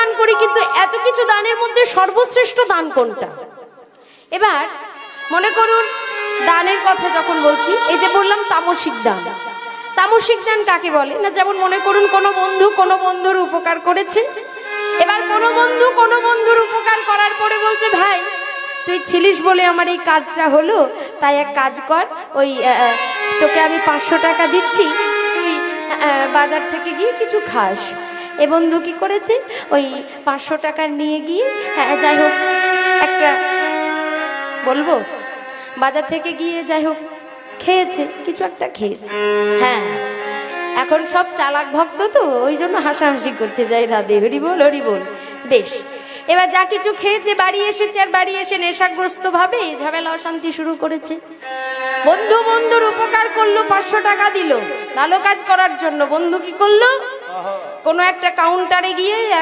দান করি, কিন্তু এত কিছু দানের মধ্যে সর্বশ্রেষ্ঠ দান কোনটা? এবার মনে করুন দানের কথা যখন বলছি, এই যে বললাম তামসিক দান। তামসিক দান কাকে বলে না, যেমন মনে করুন কোনো বন্ধু কোনো বন্ধুর উপকার করেছে, এবার কোনো বন্ধু কোনো বন্ধুর উপকার করার পরে বলছে, ভাই তুই ছিলিস বলে আমার এই কাজটা হলো, তাই এক কাজ কর, ওই তোকে আমি 500 টাকা দিচ্ছি, তুই বাজার থেকে গিয়ে কিছু খাস। এ বন্ধু কি করেছে, ওই 500 টাকা নিয়ে গিয়ে যাই হোক একটা বলবো, বাজার থেকে গিয়ে যাই হোক খেয়েছে, কিছু একটা খেয়েছে। হ্যাঁ, এখন সব চালাক ভক্ত তো ওই জন্য হাসাহাসি করছে, যাই রাধে হরি বল হরি বল। বেশ, এবার যা কিছু খেয়েছে বাড়ি এসেছে, আর বাড়ি এসে নেশাগ্রস্ত ভাবে ঝামেলা অশান্তি শুরু করেছে। বন্ধু বন্ধুর উপকার করলো, 500 টাকা দিল ভালো কাজ করার জন্য। বন্ধু কি করলো, কোনো একটা কাউন্টারে গিয়ে